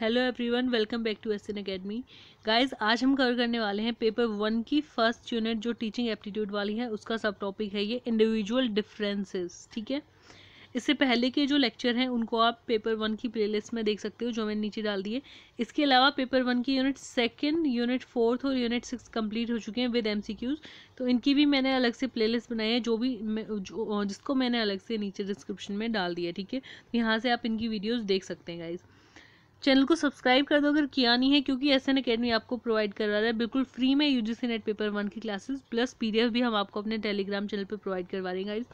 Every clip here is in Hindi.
Hello everyone, welcome back to SN academy. Guys, आज हम कवर करने वाले हैं पेपर 1 की फर्स्ट यूनिट जो टीचिंग एप्टीट्यूड वाली है, उसका सब टॉपिक है ये इंडिविजुअल डिफरेंसेस। ठीक है, इससे पहले के जो लेक्चर हैं उनको आप पेपर 1 की प्लेलिस्ट में देख सकते हो, जो मैंने नीचे डाल दिए। इसके अलावा पेपर 1 की यूनिट 2, यूनिट 4 और यूनिट 6 कंप्लीट हो चुके हैं विद एमसीक्यूज, तो इनकी भी मैंने अलग से प्लेलिस्ट बनाई है, जिसको मैंने अलग से नीचे डिस्क्रिप्शन में डाल दिया। ठीक है, यहाँ से आप इनकी वीडियोज़ देख सकते हैं। गाइज, चैनल को सब्सक्राइब कर दो अगर किया नहीं है, क्योंकि एसएन एकेडमी आपको प्रोवाइड करा रहा है बिल्कुल फ्री में यूजीसी नेट पेपर 1 की क्लासेस प्लस पीडीएफ भी हम आपको अपने टेलीग्राम चैनल पे प्रोवाइड करवा रहे हैं। गाइज,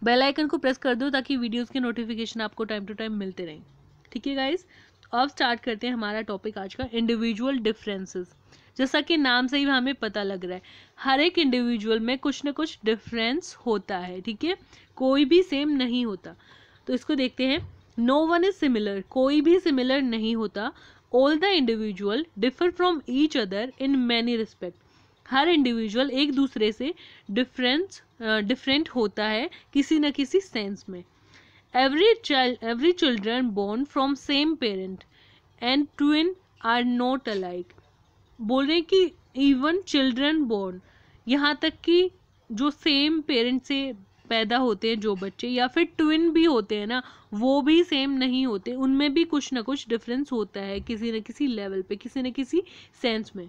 बेल आइकन को प्रेस कर दो ताकि वीडियोस के नोटिफिकेशन आपको टाइम टू टाइम मिलते रहें। ठीक है गाइज, तो अब स्टार्ट करते हैं हमारा टॉपिक आज का, इंडिविजुअल डिफरेंसेस। जैसा कि नाम से ही हमें पता लग रहा है, हर एक इंडिविजुअल में कुछ ना कुछ डिफरेंस होता है। ठीक है, कोई भी सेम नहीं होता। तो इसको देखते हैं। नो वन इज सिमिलर, कोई भी सिमिलर नहीं होता। All the individual differ from each other in many respect, her individual एक दूसरे से डिफरेंट होता है किसी न किसी सेंस में। Every children born from same parent and twin are not alike. बोल रहे हैं कि इवन चिल्ड्रन बोर्न, यहाँ तक कि जो सेम पेरेंट से पैदा होते हैं जो बच्चे, या फिर ट्विन भी होते हैं ना, वो भी सेम नहीं होते, उनमें भी कुछ ना कुछ डिफरेंस होता है किसी न किसी लेवल पे, किसी न किसी सेंस में।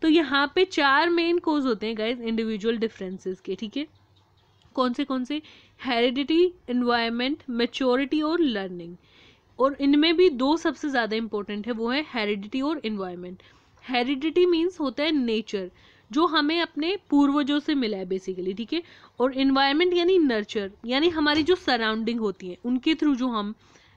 तो यहाँ पे 4 मेन कोज होते हैं गाइज इंडिविजुअल डिफरेंसेस के। ठीक है, कौन से? हेरिडिटी, एनवायरनमेंट, मैच्योरिटी और लर्निंग। और इनमें भी 2 सबसे ज़्यादा इंपॉर्टेंट है, वो है हेरिडिटी और एनवायरनमेंट। हेरिडिटी मीन्स होता है नेचर, जो हमें अपने पूर्वजों से मिला है बेसिकली। ठीक है, और इन्वायरमेंट यानी नर्चर, यानी हमारी जो सराउंडिंग होती है उनके थ्रू जो हम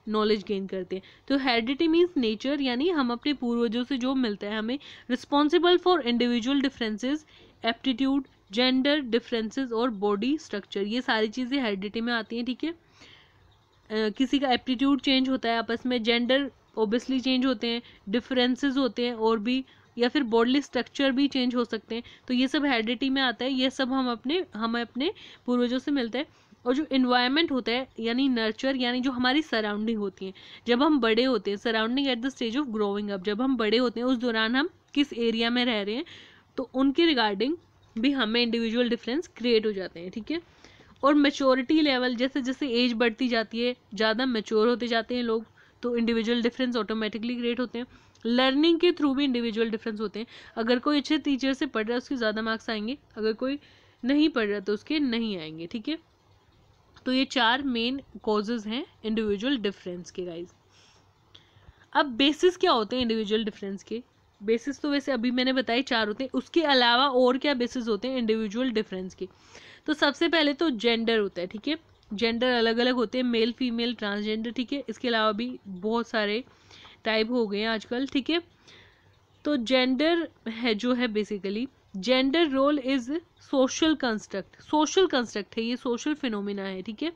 नॉलेज गेन करते हैं। तो हेरिडिटी मीन्स नेचर, यानी हम अपने पूर्वजों से जो मिलता है हमें। Responsible for individual differences, aptitude, gender differences और बॉडी स्ट्रक्चर, ये सारी चीज़ें हेरिडिटी में आती हैं। ठीक है, किसी का एप्टीट्यूड चेंज होता है आपस में, जेंडर ओबियसली चेंज होते हैं, डिफरेंसेस होते हैं और भी, या फिर बॉडी स्ट्रक्चर भी चेंज हो सकते हैं। तो ये सब हेरिडिटी में आता है, ये सब हमें अपने पूर्वजों से मिलता है। और जो इन्वायरमेंट होता है यानी नर्चर, यानी जो हमारी सराउंडिंग होती है जब हम बड़े होते हैं, surrounding at the stage of growing up, जब हम बड़े होते हैं उस दौरान हम किस एरिया में रह रहे हैं, तो उनके रिगार्डिंग भी हमें इंडिविजुअल डिफरेंस क्रिएट हो जाते हैं। ठीक है, और मेच्योरिटी लेवल, जैसे जैसे एज बढ़ती जाती है, ज़्यादा मेच्योर होते जाते हैं लोग, तो इंडिविजुअल डिफरेंस ऑटोमेटिकली क्रिएट होते हैं। लर्निंग के थ्रू भी इंडिविजुअल डिफरेंस होते हैं। अगर कोई अच्छे टीचर से पढ़ रहा है उसके ज़्यादा मार्क्स आएंगे, अगर कोई नहीं पढ़ रहा तो उसके नहीं आएंगे। ठीक है, तो ये 4 मेन कॉजेज हैं इंडिविजुअल डिफरेंस के। गाइज, अब बेसिस क्या होते हैं इंडिविजुअल डिफरेंस के? बेसिस तो वैसे अभी मैंने बताए 4 होते हैं, उसके अलावा और क्या बेसिस होते हैं इंडिविजुअल डिफरेंस के? तो सबसे पहले तो जेंडर होता है। ठीक है, जेंडर अलग अलग होते हैं, मेल, फीमेल, ट्रांसजेंडर। ठीक है, इसके अलावा भी बहुत सारे टाइप हो गए हैं आजकल। ठीक है, तो जेंडर है जो है basically, gender role is social construct है, ये सोशल फिनोमिना है। ठीक है,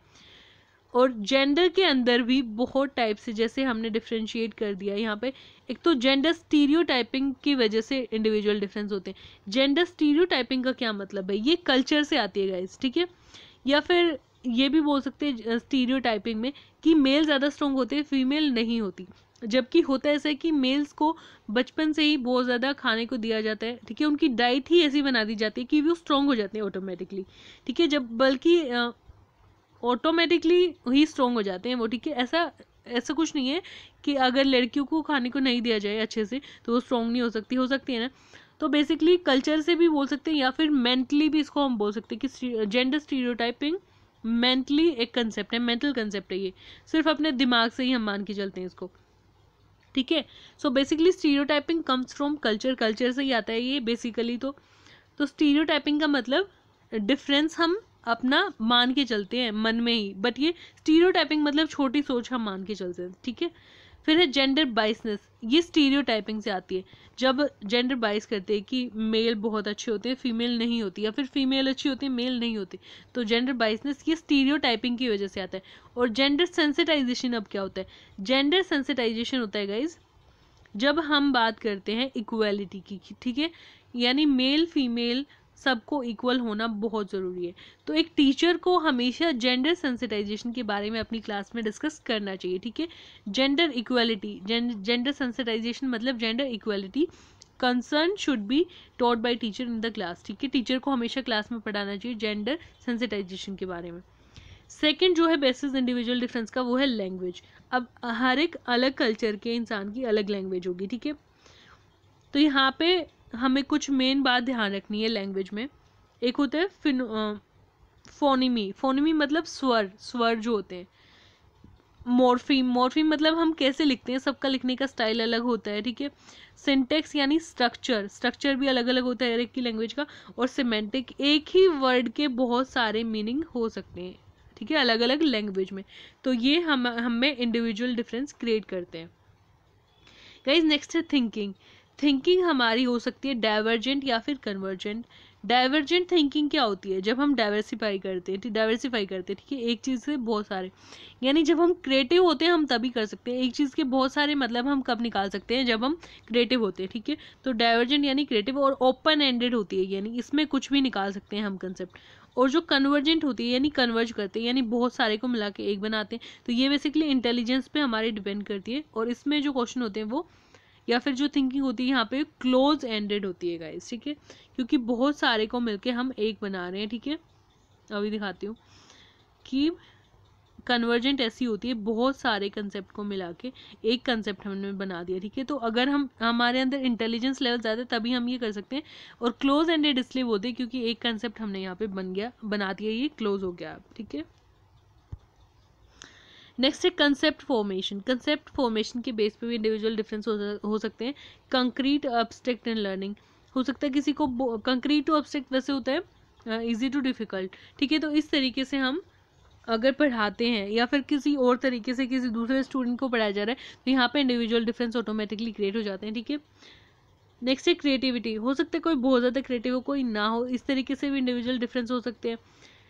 और जेंडर के अंदर भी बहुत टाइप से, जैसे हमने डिफ्रेंशिएट कर दिया यहाँ पे। एक तो जेंडर स्टीरियोटाइपिंग की वजह से इंडिविजुअल डिफरेंस होते हैं। जेंडर स्टीरियोटाइपिंग का क्या मतलब है? ये कल्चर से आती है गाइस। ठीक है, या फिर ये भी बोल सकते हैं स्टीरियोटाइपिंग में कि मेल ज़्यादा स्ट्रॉन्ग होते हैं, फीमेल नहीं होती। जबकि होता ऐसा है कि मेल्स को बचपन से ही बहुत ज़्यादा खाने को दिया जाता है। ठीक है, उनकी डाइट ही ऐसी बना दी जाती है कि वो स्ट्रॉन्ग हो जाते हैं ऑटोमेटिकली। ठीक है, जब बल्कि ऑटोमेटिकली ही स्ट्रॉन्ग हो जाते हैं वो। ठीक है, ऐसा कुछ नहीं है कि अगर लड़कियों को खाने को नहीं दिया जाए अच्छे से तो वो स्ट्रॉन्ग नहीं हो सकती है ना। तो बेसिकली कल्चर से भी बोल सकते हैं, या फिर मेंटली भी इसको हम बोल सकते हैं कि जेंडर स्टीरियोटाइपिंग मेंटली एक कंसेप्ट है, मेंटल कंसेप्ट है ये, सिर्फ अपने दिमाग से ही हम मान के चलते हैं इसको। ठीक है, so basically stereotyping comes from culture से ही आता है ये बेसिकली। तो स्टीरियोटाइपिंग का मतलब डिफरेंस हम अपना मान के चलते हैं मन में ही, बट ये स्टीरियोटाइपिंग मतलब छोटी सोच हम मान के चलते हैं। ठीक है, फिर है जेंडर बाइसनेस, ये स्टीरियोटाइपिंग से आती है। जब जेंडर बाइस करते हैं कि मेल बहुत अच्छे होते हैं, फीमेल नहीं होती, या फिर फीमेल अच्छी होती है, मेल नहीं होती, तो जेंडर बाइसनेस ये स्टीरियोटाइपिंग की वजह से आता है। और जेंडर सेंसिटाइजेशन अब क्या होता है? जेंडर सेंसिटाइजेशन होता है गाइज जब हम बात करते हैं इक्वालिटी की। ठीक है, यानी मेल फीमेल सबको इक्वल होना बहुत ज़रूरी है। तो एक टीचर को हमेशा जेंडर सेंसिटाइजेशन के बारे में अपनी क्लास में डिस्कस करना चाहिए, ठीक है। जेंडर इक्वालिटी, जेंडर सेंसिटाइजेशन मतलब gender equality concern should be taught by teacher in the class, ठीक है। टीचर को हमेशा क्लास में पढ़ाना चाहिए जेंडर सेंसिटाइजेशन के बारे में। सेकंड जो है बेसिस इंडिविजुअल डिफरेंस का, वो है लैंग्वेज। अब हर एक अलग कल्चर के इंसान की अलग लैंग्वेज होगी, ठीक है। तो यहाँ पे हमें कुछ मेन बात ध्यान रखनी है लैंग्वेज में। एक होता है फोनिमी, फोनिमी मतलब स्वर, स्वर जो होते हैं। मॉर्फीम, मॉर्फीम मतलब हम कैसे लिखते हैं, सबका लिखने का स्टाइल अलग होता है, ठीक है। सिंटेक्स यानी स्ट्रक्चर, स्ट्रक्चर भी अलग अलग होता है हर एक की लैंग्वेज का। और सिमेंटिक, एक ही वर्ड के बहुत सारे मीनिंग हो सकते हैं, ठीक है, अलग अलग लैंग्वेज में। तो ये हमें इंडिविजुअल डिफरेंस क्रिएट करते हैं। गाइस नेक्स्ट है थिंकिंग। थिंकिंग हमारी हो सकती है डाइवर्जेंट या फिर कन्वर्जेंट। डाइवर्जेंट थिंकिंग क्या होती है, जब हम डाइवर्सिफाई करते हैं, ठीक है, एक चीज़ से बहुत सारे, यानी जब हम क्रिएटिव होते हैं हम तभी कर सकते हैं। एक चीज़ के बहुत सारे मतलब हम कब निकाल सकते हैं, जब हम क्रिएटिव होते हैं, ठीक है। तो डाइवर्जेंट यानी क्रिएटिव, और ओपन एंडेड होती है, यानी इसमें कुछ भी निकाल सकते हैं हम कंसेप्ट। और जो कन्वर्जेंट होती है यानी कन्वर्ज करते हैं, यानी बहुत सारे को मिला के एक बनाते हैं। तो ये बेसिकली इंटेलिजेंस पे हमारी डिपेंड करती है। और इसमें जो क्वेश्चन होते हैं वो, या फिर जो थिंकिंग होती है यहाँ पे क्लोज एंडेड होती है गाइस, ठीक है, क्योंकि बहुत सारे को मिलके हम एक बना रहे हैं, ठीक है। अभी दिखाती हूँ कि कन्वर्जेंट ऐसी होती है, बहुत सारे कंसेप्ट को मिला के एक कंसेप्ट हमने बना दिया, ठीक है। तो अगर हमारे अंदर इंटेलिजेंस लेवल ज़्यादा है तभी हम ये कर सकते हैं। और क्लोज एंडेड इसलिए बोलते हैं क्योंकि एक कंसेप्ट हमने यहाँ पे बना दिया, ये क्लोज हो गया, ठीक है। नेक्स्ट है कंसेप्ट फॉर्मेशन। कंसेप्ट फॉर्मेशन के बेस पे भी इंडिविजुअल डिफरेंस हो सकते हैं। Concrete, abstract and learning. हो सकता है किसी को कंक्रीट टू अब्स्ट्रैक्ट वैसे होता है इजी टू डिफिकल्ट, ठीक है। तो इस तरीके से हम अगर पढ़ाते हैं या फिर किसी और तरीके से किसी दूसरे स्टूडेंट को पढ़ाया जा रहा है तो यहाँ पे इंडिविजुअल डिफरेंस ऑटोमेटिकली क्रिएट हो जाते हैं, ठीक है। नेक्स्ट है क्रिएटिविटी। हो सकता है कोई बहुत ज़्यादा क्रिएटिव हो, कोई ना हो, इस तरीके से भी इंडिविजुअल डिफरेंस हो सकते हैं।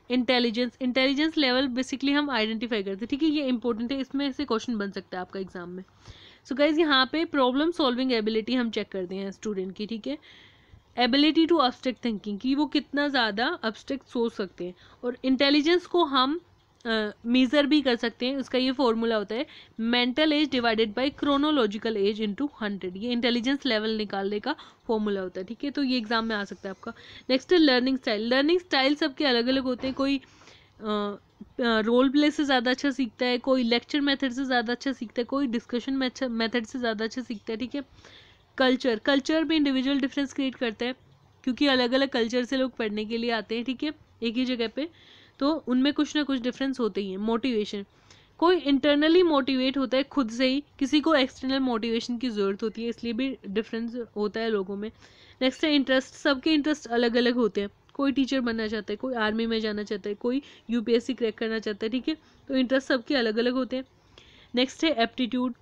इंटेलिजेंस, इंटेलिजेंस लेवल बेसिकली हम आइडेंटिफाई करते हैं, ठीक है। ये इंपॉर्टेंट है, इसमें से क्वेश्चन बन सकता है आपका एग्जाम में। सो गाइज यहाँ पे प्रॉब्लम सॉल्विंग एबिलिटी हम चेक करते हैं स्टूडेंट की, ठीक है। एबिलिटी टू अब्स्ट्रैक्ट थिंकिंग, कि वो कितना ज़्यादा अब्स्ट्रैक्ट सोच सकते हैं। और इंटेलिजेंस को हम मेज़र भी कर सकते हैं, उसका ये फॉर्मूला होता है mental as divided by chronological age into 100। ये इंटेलिजेंस लेवल निकालने का फॉर्मूला होता है, ठीक है। तो ये एग्जाम में आ सकता है आपका। नेक्स्ट है लर्निंग स्टाइल। लर्निंग स्टाइल सबके अलग अलग होते हैं। कोई रोल प्ले से ज़्यादा अच्छा सीखता है, कोई लेक्चर मेथड से ज़्यादा अच्छा सीखता है, कोई डिस्कशन मेथड से ज़्यादा अच्छा सीखता है, ठीक है। कल्चर, कल्चर भी इंडिविजुअल डिफरेंस क्रिएट करता है क्योंकि अलग अलग कल्चर से लोग पढ़ने के लिए आते हैं, ठीक है, एक ही जगह पे। तो उनमें कुछ ना कुछ डिफरेंस होते ही हैं। मोटिवेशन, कोई इंटरनली मोटिवेट होता है खुद से ही, किसी को एक्सटर्नल मोटिवेशन की ज़रूरत होती है, इसलिए भी डिफरेंस होता है लोगों में। नेक्स्ट है इंटरेस्ट। सबके इंटरेस्ट अलग अलग होते हैं। कोई टीचर बनना चाहता है, कोई आर्मी में जाना चाहता है, कोई यूपीएससी क्रैक करना चाहता है, ठीक है। तो इंटरेस्ट सबके अलग अलग होते हैं। नेक्स्ट है एप्टीट्यूड।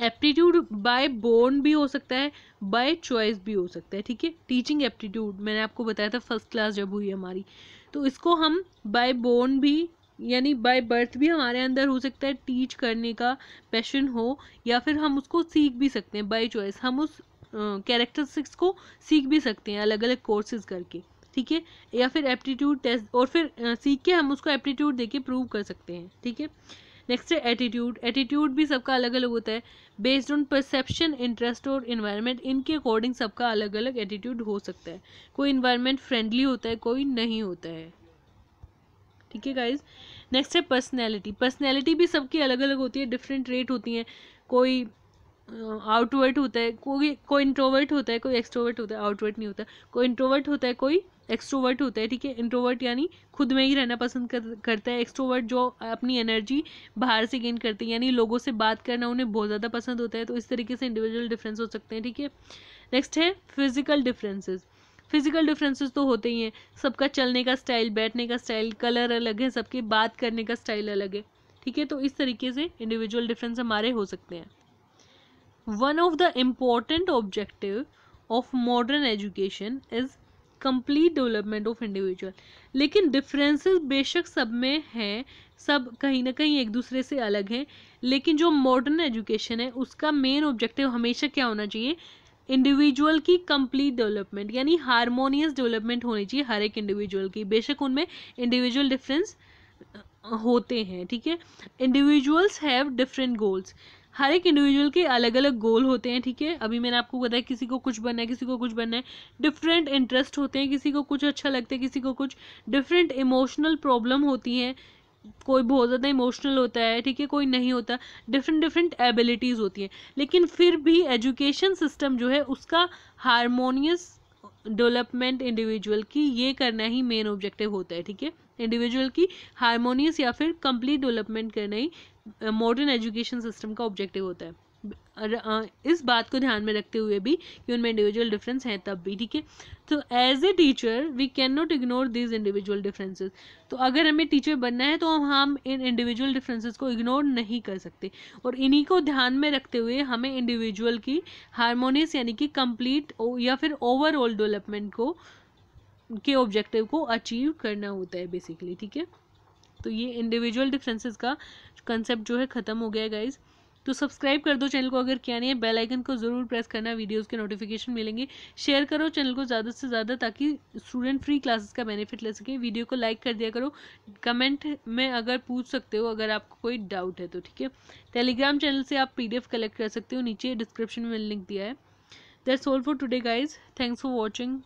एप्टीट्यूड बाय बोर्न भी हो सकता है, बाय चॉइस भी हो सकता है, ठीक है। टीचिंग एप्टीट्यूड मैंने आपको बताया था फर्स्ट क्लास जब हुई हमारी, तो इसको हम बाय बोर्न भी यानी बाय बर्थ भी हमारे अंदर हो सकता है, टीच करने का पैशन हो, या फिर हम उसको सीख भी सकते हैं बाय चॉइस। हम उस कैरेक्टरिस्टिक्स को सीख भी सकते हैं अलग अलग कोर्सेज करके, ठीक है। या फिर एप्टीट्यूड टेस्ट, और फिर सीख के हम उसको एप्टीट्यूड देके प्रूव कर सकते हैं, ठीक है। नेक्स्ट है एटीट्यूड। एटीट्यूड भी सबका अलग अलग होता है, बेस्ड ऑन परसेप्शन, इंटरेस्ट और इन्वायरमेंट, इनके अकॉर्डिंग सबका अलग अलग एटीट्यूड हो सकता है। कोई इन्वायरमेंट फ्रेंडली होता है, कोई नहीं होता है, ठीक है गाइज। नेक्स्ट है पर्सनैलिटी। पर्सनैलिटी भी सबकी अलग अलग होती है, डिफरेंट ट्रेट होती हैं। कोई आउटवर्ट होता है, कोई इंट्रोवर्ट होता है, कोई एक्सट्रोवर्ट होता है, आउटवर्ट नहीं होता। कोई इंट्रोवर्ट होता है, कोई एक्सट्रोवर्ट होता है, ठीक है। इंट्रोवर्ट यानी खुद में ही रहना पसंद करता है। एक्सट्रोवर्ट जो अपनी एनर्जी बाहर से गेन करते हैं, यानी लोगों से बात करना उन्हें बहुत ज़्यादा पसंद होता है। तो इस तरीके से इंडिविजुअल डिफरेंस हो सकते हैं, ठीक है। नेक्स्ट है फिजिकल डिफरेंसेस। फिजिकल डिफरेंसेस तो होते ही हैं, सबका चलने का स्टाइल, बैठने का स्टाइल, कलर अलग है, सबके बात करने का स्टाइल अलग है, ठीक है। तो इस तरीके से इंडिविजुअल डिफरेंस हमारे हो सकते हैं। One of the important objective of modern education is complete development of individual। लेकिन डिफरेंसेस बेशक सब में हैं, सब कहीं ना कहीं एक दूसरे से अलग हैं, लेकिन जो मॉडर्न एजुकेशन है उसका मेन ऑब्जेक्टिव हमेशा क्या होना चाहिए, इंडिविजुअल की कंप्लीट डेवलपमेंट, यानी हारमोनियस डेवलपमेंट होनी चाहिए हर एक इंडिविजुअल की, बेशक उनमें इंडिविजुअल डिफरेंस होते हैं, ठीक है। इंडिविजुअल्स हैव डिफरेंट गोल्स, हर एक इंडिविजुअल के अलग अलग गोल होते हैं, ठीक है। अभी मैंने आपको बताया किसी को कुछ बनना है, किसी को कुछ बनना है। डिफरेंट इंटरेस्ट होते हैं, किसी को कुछ अच्छा लगता है, किसी को कुछ। डिफरेंट इमोशनल प्रॉब्लम होती हैं, कोई बहुत ज़्यादा इमोशनल होता है, ठीक है, कोई नहीं होता। डिफरेंट डिफरेंट एबिलिटीज़ होती हैं, लेकिन फिर भी एजुकेशन सिस्टम जो है उसका हारमोनियस डेवलपमेंट इंडिविजुअल की, ये करना ही मेन ऑब्जेक्टिव होता है, ठीक है। इंडिविजुअल की हारमोनियस या फिर कंप्लीट डेवलपमेंट करना ही मॉडर्न एजुकेशन सिस्टम का ऑब्जेक्टिव होता है। इस बात को ध्यान में रखते हुए भी कि उनमें इंडिविजुअल डिफरेंस हैं तब भी, ठीक है। तो as a teacher we can not ignore this individual differences, तो अगर हमें टीचर बनना है तो हम इन इंडिविजुअल डिफरेंसेस को इग्नोर नहीं कर सकते, और इन्हीं को ध्यान में रखते हुए हमें इंडिविजुअल की हारमोनियस यानी कि कंप्लीट या फिर ओवरऑल डेवलपमेंट को के ऑब्जेक्टिव को अचीव करना होता है बेसिकली, ठीक है। तो ये इंडिविजुअल डिफरेंसेस का कंसेप्ट जो है ख़त्म हो गया है गाइज। तो सब्सक्राइब कर दो चैनल को अगर किया नहीं है, बेल आइकन को ज़रूर प्रेस करना, वीडियोस के नोटिफिकेशन मिलेंगे। शेयर करो चैनल को ज़्यादा से ज़्यादा ताकि स्टूडेंट फ्री क्लासेस का बेनिफिट ले सके। वीडियो को लाइक कर दिया करो, कमेंट में अगर पूछ सकते हो अगर आपको कोई डाउट है तो, ठीक है। टेलीग्राम चैनल से आप PDF कलेक्ट कर सकते हो, नीचे डिस्क्रिप्शन में लिंक दिया है। That's all for today guys, thanks for watching.